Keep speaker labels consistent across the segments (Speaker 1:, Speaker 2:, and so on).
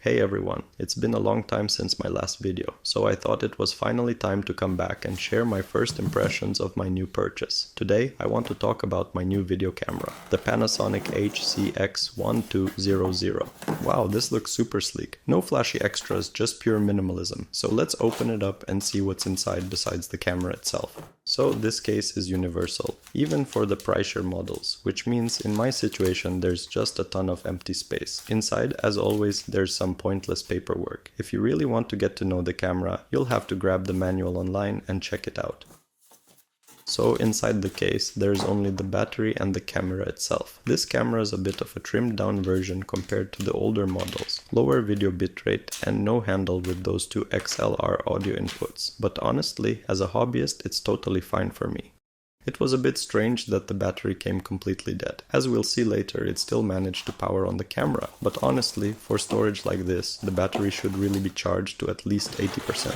Speaker 1: Hey everyone, it's been a long time since my last video, so I thought it was finally time to come back and share my first impressions of my new purchase. Today I want to talk about my new video camera, the Panasonic HC-X1200. Wow, this looks super sleek. No flashy extras, just pure minimalism. So let's open it up and see what's inside besides the camera itself. So this case is universal, even for the pricier models, which means in my situation there's just a ton of empty space. Inside, as always, there's some pointless paperwork. If you really want to get to know the camera, you'll have to grab the manual online and check it out. So inside the case, there's only the battery and the camera itself. This camera is a bit of a trimmed down version compared to the older models. Lower video bitrate and no handle with those two XLR audio inputs. But honestly, as a hobbyist, it's totally fine for me. It was a bit strange that the battery came completely dead. As we'll see later, it still managed to power on the camera. But honestly, for storage like this, the battery should really be charged to at least 80%.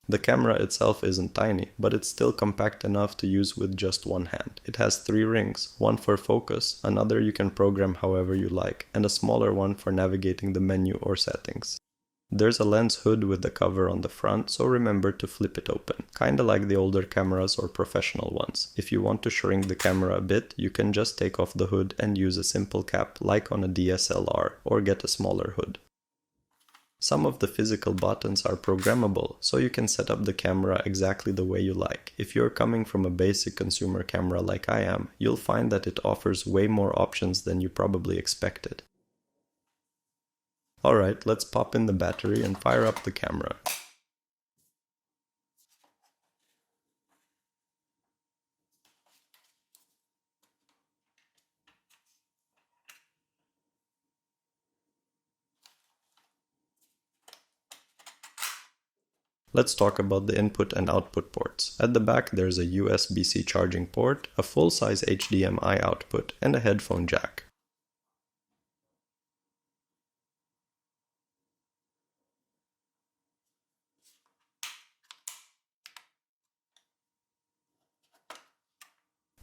Speaker 1: The camera itself isn't tiny, but it's still compact enough to use with just one hand. It has 3 rings, one for focus, another you can program however you like, and a smaller one for navigating the menu or settings. There's a lens hood with the cover on the front, so remember to flip it open. Kinda like the older cameras or professional ones. If you want to shrink the camera a bit, you can just take off the hood and use a simple cap like on a DSLR, or get a smaller hood. Some of the physical buttons are programmable, so you can set up the camera exactly the way you like. If you're coming from a basic consumer camera like I am, you'll find that it offers way more options than you probably expected. Alright, let's pop in the battery and fire up the camera. Let's talk about the input and output ports. At the back there's a USB-C charging port, a full-size HDMI output, and a headphone jack.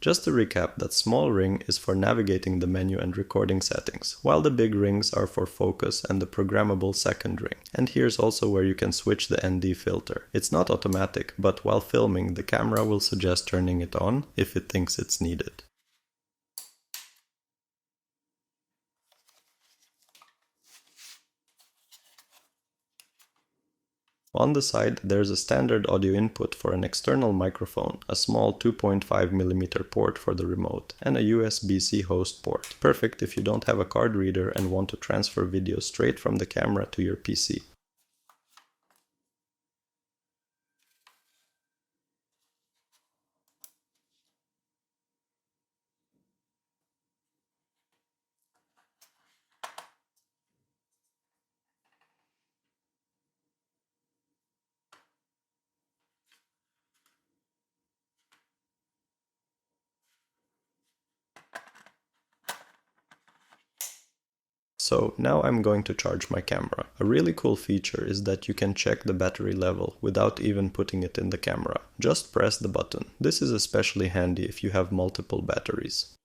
Speaker 1: Just to recap, that small ring is for navigating the menu and recording settings, while the big rings are for focus and the programmable second ring. And here's also where you can switch the ND filter. It's not automatic, but while filming, the camera will suggest turning it on if it thinks it's needed. On the side, there's a standard audio input for an external microphone, a small 2.5mm port for the remote, and a USB-C host port. Perfect if you don't have a card reader and want to transfer video straight from the camera to your PC. So now I'm going to charge my camera. A really cool feature is that you can check the battery level without even putting it in the camera. Just press the button. This is especially handy if you have multiple batteries.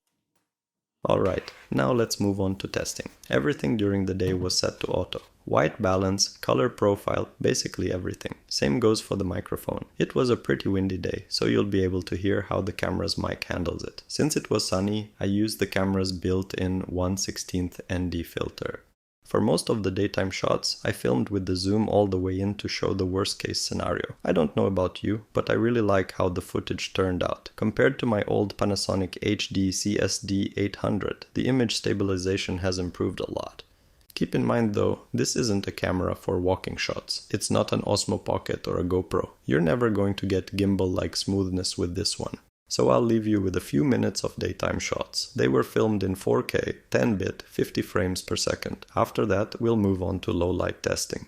Speaker 1: Alright, now let's move on to testing. Everything during the day was set to auto. White balance, color profile, basically everything. Same goes for the microphone. It was a pretty windy day, so you'll be able to hear how the camera's mic handles it. Since it was sunny, I used the camera's built-in 1/16 ND filter. For most of the daytime shots, I filmed with the zoom all the way in to show the worst case scenario. I don't know about you, but I really like how the footage turned out. Compared to my old Panasonic HC-800, the image stabilization has improved a lot. Keep in mind though, this isn't a camera for walking shots. It's not an Osmo Pocket or a GoPro. You're never going to get gimbal-like smoothness with this one. So I'll leave you with a few minutes of daytime shots. They were filmed in 4K, 10-bit, 50 frames per second. After that, we'll move on to low light testing.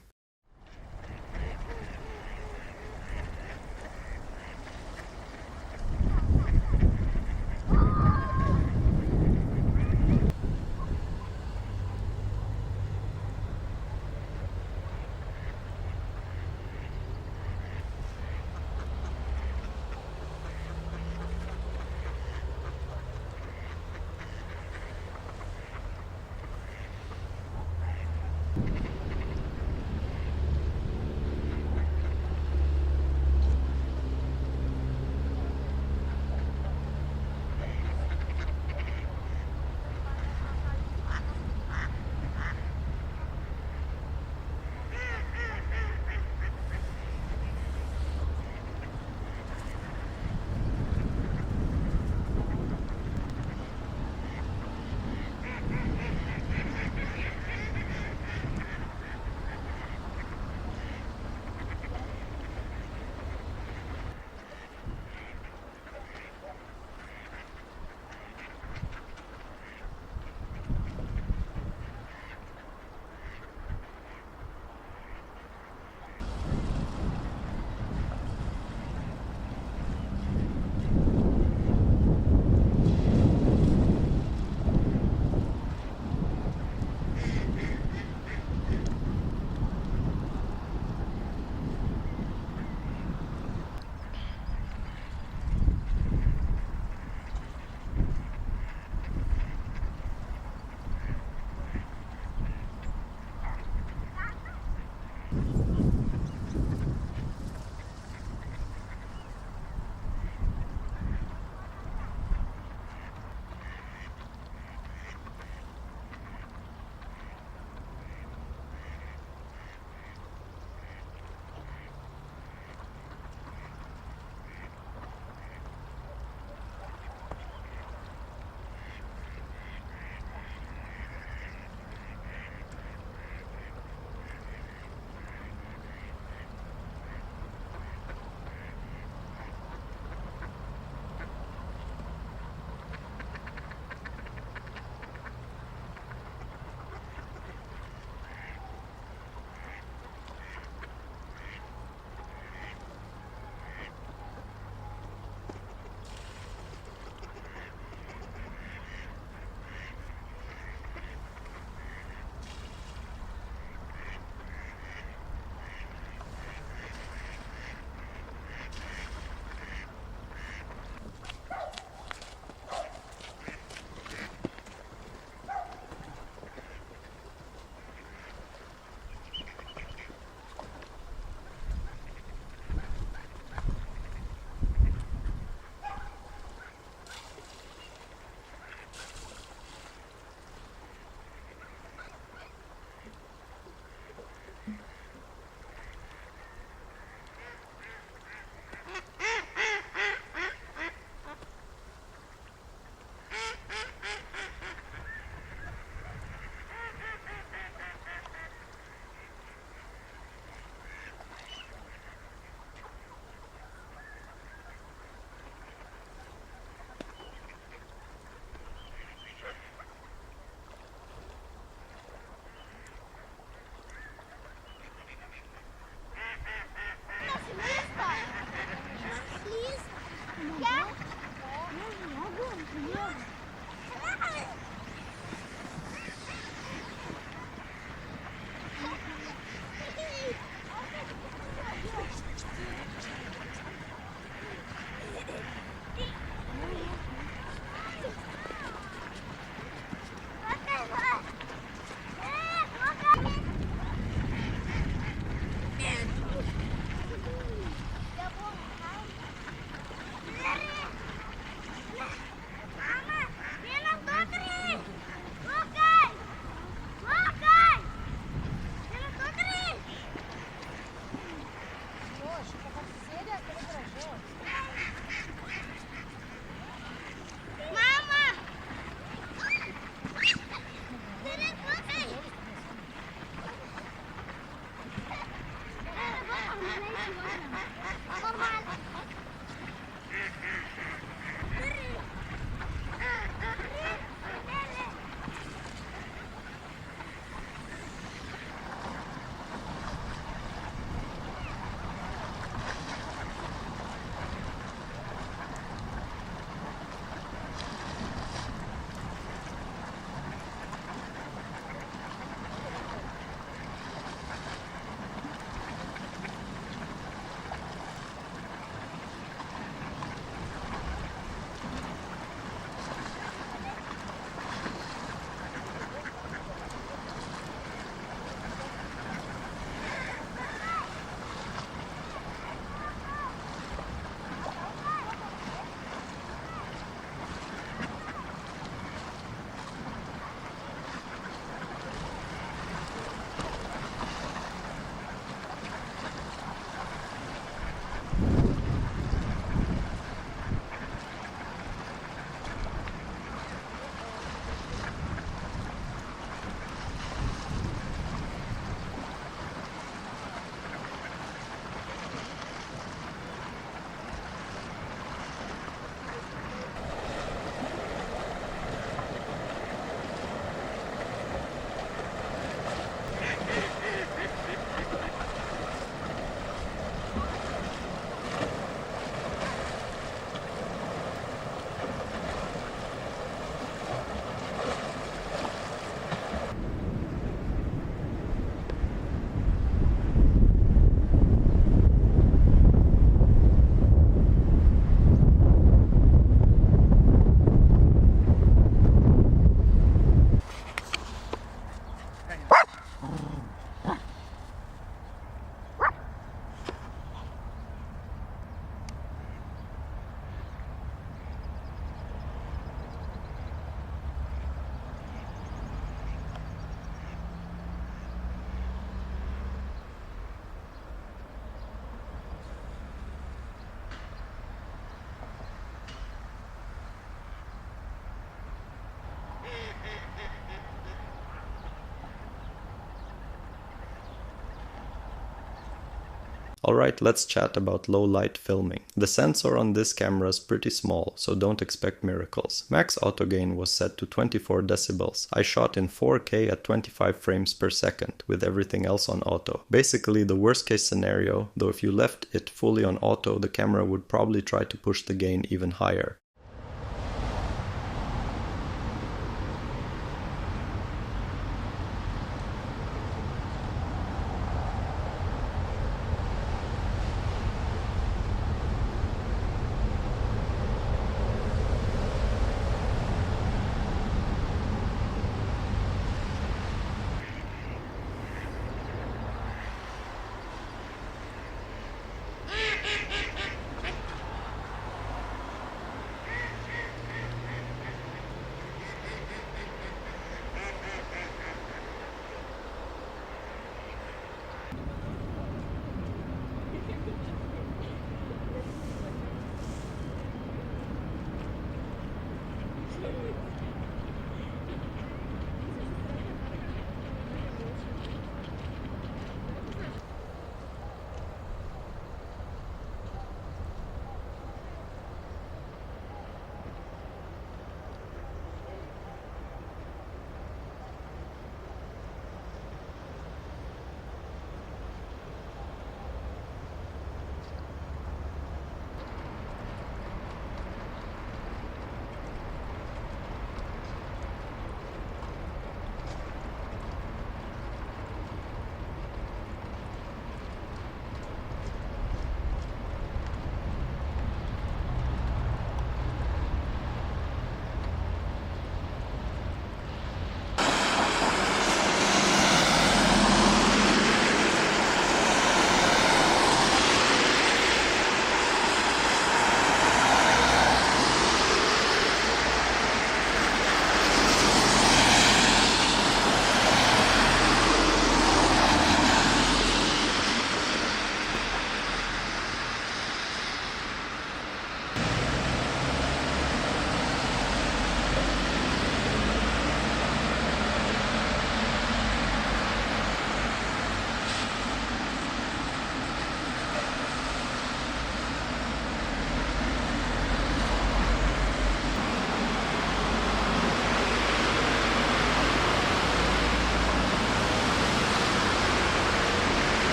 Speaker 1: Alright, let's chat about low light filming. The sensor on this camera is pretty small, so don't expect miracles. Max auto gain was set to 24 decibels. I shot in 4K at 25 frames per second, with everything else on auto. Basically the worst case scenario, though if you left it fully on auto, the camera would probably try to push the gain even higher.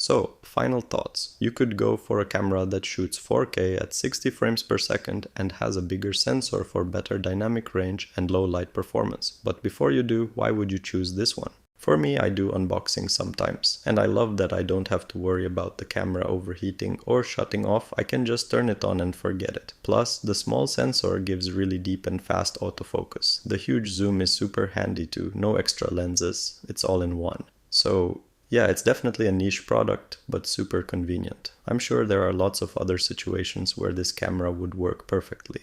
Speaker 1: So, final thoughts. You could go for a camera that shoots 4K at 60 frames per second and has a bigger sensor for better dynamic range and low light performance. But before you do, why would you choose this one? For me, I do unboxing sometimes, and I love that I don't have to worry about the camera overheating or shutting off. I can just turn it on and forget it. Plus, the small sensor gives really deep and fast autofocus. The huge zoom is super handy too, no extra lenses, it's all in one. So, yeah, it's definitely a niche product, but super convenient. I'm sure there are lots of other situations where this camera would work perfectly.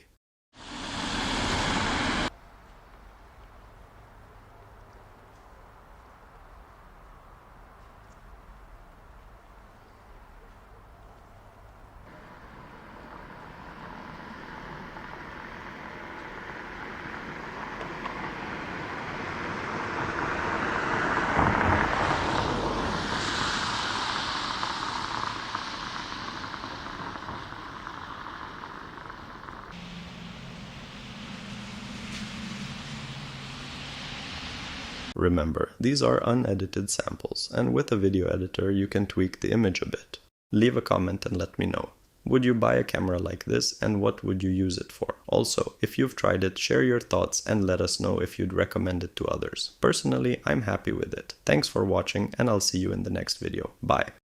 Speaker 1: Remember, these are unedited samples, and with a video editor you can tweak the image a bit. Leave a comment and let me know. Would you buy a camera like this, and what would you use it for? Also, if you've tried it, share your thoughts and let us know if you'd recommend it to others. Personally, I'm happy with it. Thanks for watching, and I'll see you in the next video. Bye!